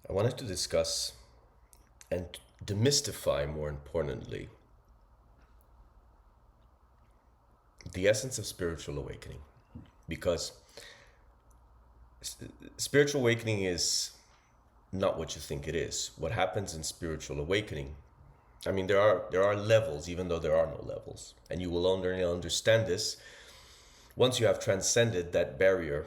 I wanted to discuss and demystify, more importantly, the essence of spiritual awakening. Because spiritual awakening is not what you think it is. What happens in spiritual awakening, I mean, there are levels, even though there are no levels. And you will only understand this once you have transcended that barrier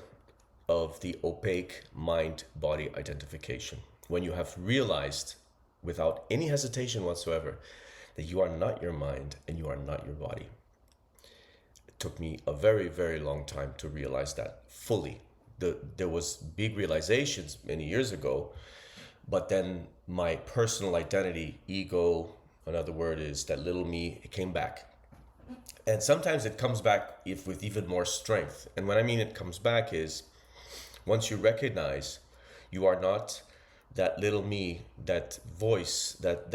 of the opaque mind-body identification. When you have realized without any hesitation whatsoever that you are not your mind and you are not your body. It took me a very, very long time to realize that fully. There was big realizations many years ago, but then my personal identity, ego, another word is that little me, it came back. And sometimes it comes back if with even more strength. And what I mean it comes back is once you recognize you are not that little me, that voice that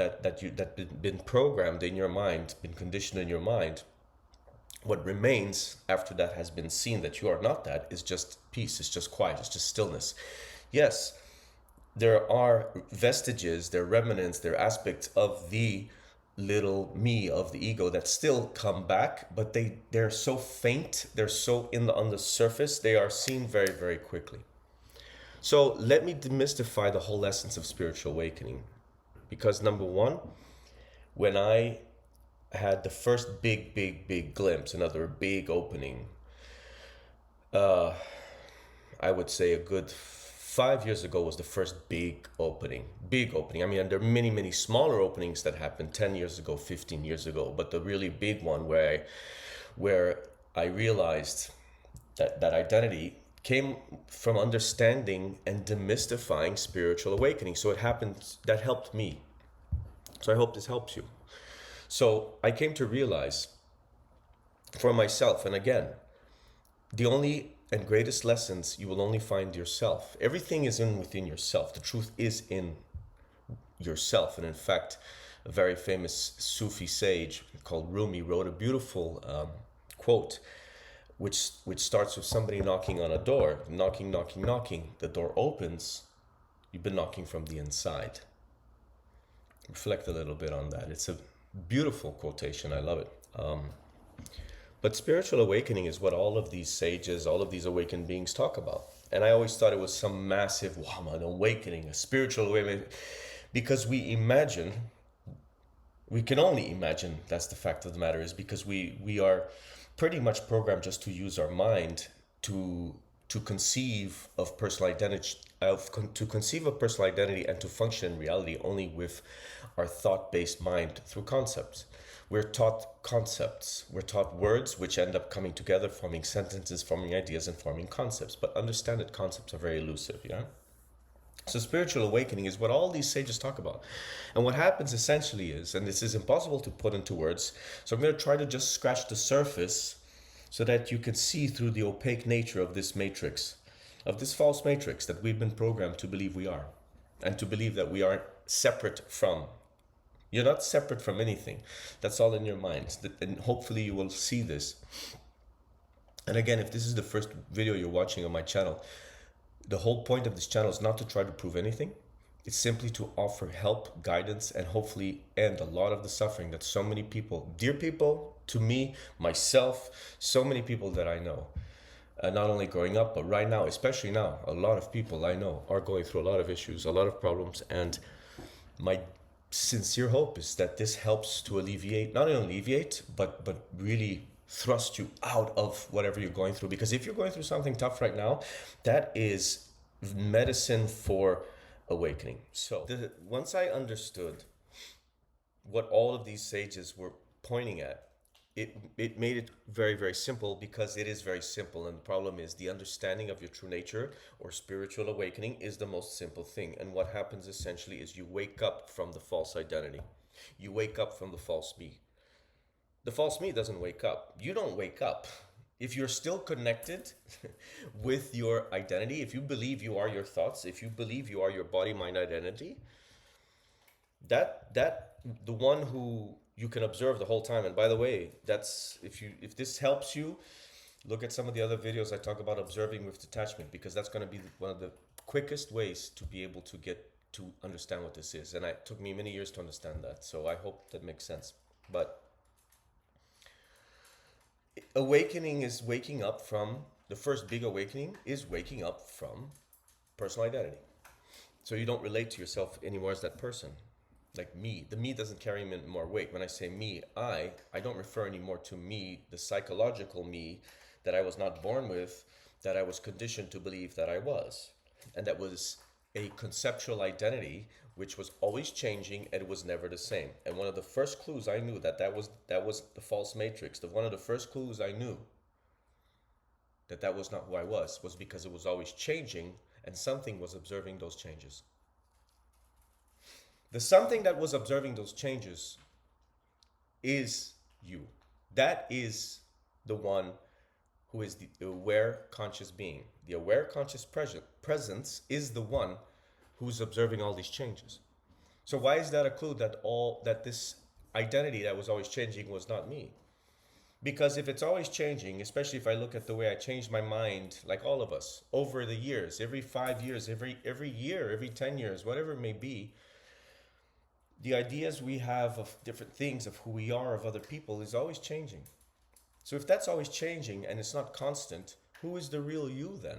been programmed in your mind, been conditioned in your mind. What remains after that has been seen that you are not that is just peace, it's just quiet, it's just stillness. Yes, there are vestiges, there are remnants, there are aspects of the little me of the ego that still come back, but they're so faint, they're so on the surface, they are seen very, very quickly. So let me demystify the whole essence of spiritual awakening. Because number one, when I had the first big glimpse, another big opening, I would say a good 5 years ago was the first big opening. Big opening. I mean, and there are many smaller openings that happened 10 years ago, 15 years ago, but the really big one where I realized that identity came from understanding and demystifying spiritual awakening. So it happened, that helped me. So I hope this helps you. So I came to realize for myself, and again, the only and greatest lessons you will only find yourself. Everything is in within yourself. The truth is in yourself. And in fact, a very famous Sufi sage called Rumi wrote a beautiful quote, which starts with somebody knocking on a door, knocking. The door opens. You've been knocking from the inside. Reflect a little bit on that. It's a beautiful quotation. I love it. But spiritual awakening is what all of these sages, all of these awakened beings talk about. And I always thought it was some massive, wow, an awakening, a spiritual awakening, because we can only imagine, that's the fact of the matter, is because we are pretty much programmed just to use our mind to conceive of personal identity, to conceive of personal identity and to function in reality only with our thought-based mind through concepts. We're taught concepts. We're taught words which end up coming together, forming sentences, forming ideas, and forming concepts. But understand that concepts are very elusive, yeah? So spiritual awakening is what all these sages talk about. And what happens essentially is, and this is impossible to put into words, so I'm going to try to just scratch the surface so that you can see through the opaque nature of this matrix, of this false matrix that we've been programmed to believe we are, and to believe that we are separate from. You're not separate from anything. That's all in your mind. And hopefully you will see this. And again, if this is the first video you're watching on my channel, the whole point of this channel is not to try to prove anything. It's simply to offer help, guidance, and hopefully end a lot of the suffering that so many people, dear people, to me, myself, so many people that I know, not only growing up, but right now, especially now, a lot of people I know are going through a lot of issues, a lot of problems, and my sincere hope is that this helps to alleviate, not only alleviate, but really thrust you out of whatever you're going through. Because if you're going through something tough right now, that is medicine for awakening. So once I understood what all of these sages were pointing at, it made it very, very simple, because it is very simple. And the problem is the understanding of your true nature or spiritual awakening is the most simple thing. And what happens essentially is you wake up from the false identity. You wake up from the false me. The false me doesn't wake up. You don't wake up. If you're still connected with your identity, if you believe you are your thoughts, if you believe you are your body, mind identity, that the one who you can observe the whole time. And by the way, that's if this helps you, look at some of the other videos I talk about observing with detachment, because that's going to be one of the quickest ways to be able to get to understand what this is. And it took me many years to understand that. So I hope that makes sense. But awakening is waking up from, the first big awakening is waking up from personal identity. So you don't relate to yourself anymore as that person. Like me, the me doesn't carry more weight. When I say me, I don't refer anymore to me, the psychological me that I was not born with, that I was conditioned to believe that I was. And that was a conceptual identity which was always changing and it was never the same. And one of the first clues I knew that was the false matrix. One of the first clues I knew that was not who I was because it was always changing and something was observing those changes. The something that was observing those changes is you. That is the one who is the aware conscious being. The aware conscious presence is the one who's observing all these changes. So why is that a clue that this identity that was always changing was not me? Because if it's always changing, especially if I look at the way I changed my mind, like all of us, over the years, every 5 years, every year, every 10 years, whatever it may be, the ideas we have of different things, of who we are, of other people, is always changing. So if that's always changing and it's not constant, who is the real you then?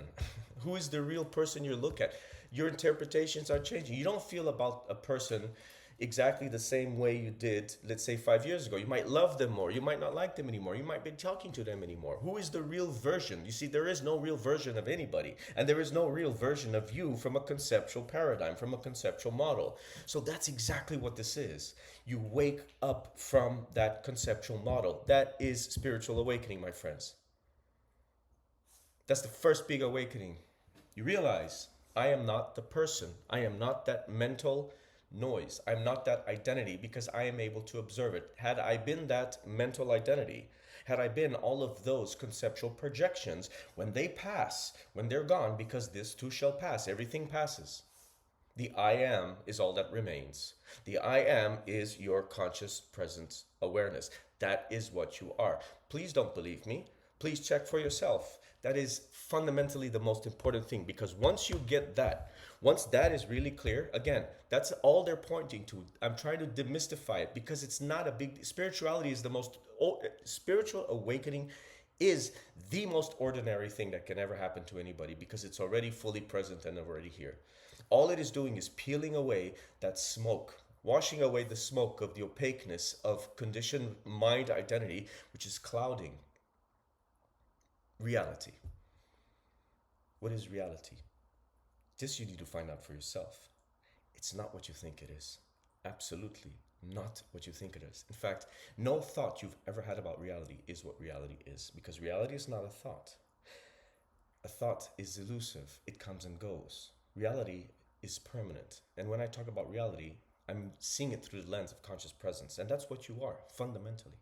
Who is the real person you look at? Your interpretations are changing. You don't feel about a person exactly the same way you did, let's say 5 years ago. You might love them more. You might not like them anymore. You might be talking to them anymore. Who is the real version? You see, there is no real version of anybody. And there is no real version of you from a conceptual paradigm, from a conceptual model. So that's exactly what this is. You wake up from that conceptual model. That is spiritual awakening, my friends. That's the first big awakening. You realize I am not the person. I am not that mental noise. I'm not that identity because I am able to observe it. Had I been that mental identity, had I been all of those conceptual projections, when they pass, when they're gone, because this too shall pass, everything passes. The I am is all that remains. The I am is your conscious presence awareness. That is what you are. Please don't believe me. Please check for yourself. That is fundamentally the most important thing, because once you get that, once that is really clear, again, that's all they're pointing to. I'm trying to demystify it because it's not a big, spirituality is the most, spiritual awakening is the most ordinary thing that can ever happen to anybody because it's already fully present and already here. All it is doing is peeling away that smoke, washing away the smoke of the opaqueness of conditioned mind identity, which is clouding reality. What is reality? This you need to find out for yourself. It's not what you think it is. Absolutely not what you think it is. In fact, no thought you've ever had about reality is what reality is, because reality is not a thought. A thought is elusive. It comes and goes. Reality is permanent. And when I talk about reality, I'm seeing it through the lens of conscious presence. And that's what you are, fundamentally.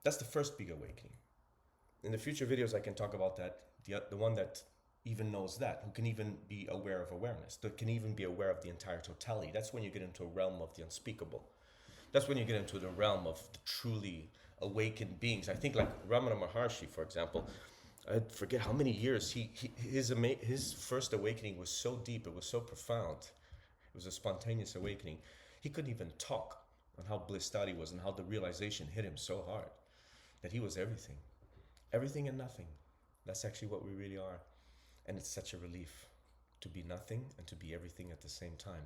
That's the first big awakening. In the future videos, I can talk about that. The one that even knows that, who can even be aware of awareness, that can even be aware of the entire totality. That's when you get into a realm of the unspeakable. That's when you get into the realm of the truly awakened beings. I think like Ramana Maharshi, for example, I forget how many years his first awakening was so deep, it was so profound. It was a spontaneous awakening. He couldn't even talk on how blissed out he was and how the realization hit him so hard that he was everything. Everything and nothing. That's actually what we really are. And it's such a relief to be nothing and to be everything at the same time.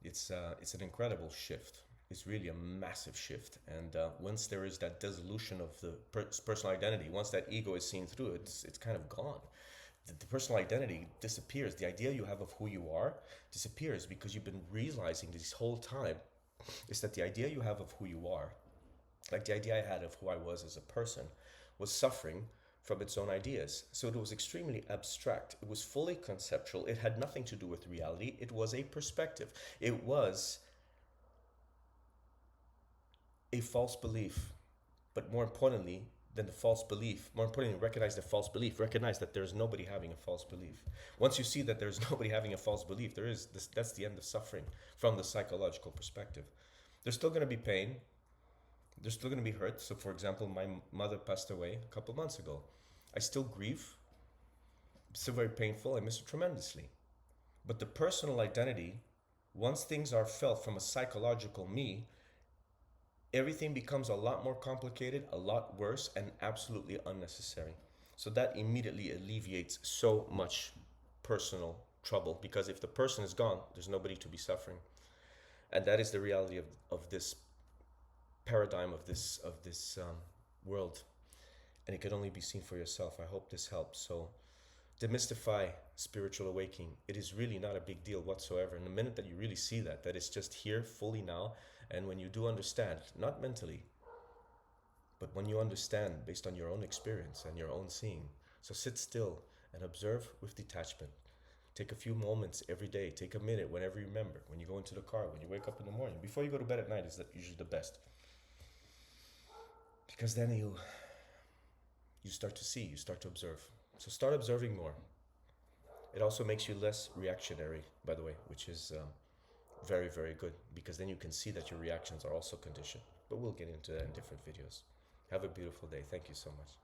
It's an incredible shift. It's really a massive shift. And once there is that dissolution of the personal identity, once that ego is seen through, it's kind of gone. The personal identity disappears. The idea you have of who you are disappears because you've been realizing this whole time is that the idea you have of who you are, like the idea I had of who I was as a person, was suffering from its own ideas. So it was extremely abstract. It was fully conceptual. It had nothing to do with reality. It was a perspective. It was a false belief. But more importantly than the false belief, more importantly, recognize the false belief. Recognize that there's nobody having a false belief. Once you see that there's nobody having a false belief, that's the end of suffering from the psychological perspective. There's still going to be pain. There's still going to be hurt. So, for example, my mother passed away a couple months ago. I still grieve. It's still very painful. I miss her tremendously. But the personal identity, once things are felt from a psychological me, everything becomes a lot more complicated, a lot worse, and absolutely unnecessary. So that immediately alleviates so much personal trouble, because if the person is gone, there's nobody to be suffering. And that is the reality of this paradigm, of this world. And it can only be seen for yourself. I hope this helps. So demystify spiritual awakening. It is really not a big deal whatsoever. And the minute that you really see that it's just here fully now, and when you do understand, not mentally, but when you understand based on your own experience and your own seeing. So sit still and observe with detachment. Take a few moments every day. Take a minute whenever you remember. When you go into the car, when you wake up in the morning, before you go to bed at night is usually the best. Because then you start to see, you start to observe. So start observing more. It also makes you less reactionary, by the way, which is very, very good, because then you can see that your reactions are also conditioned. But we'll get into that in different videos. Have a beautiful day. Thank you so much.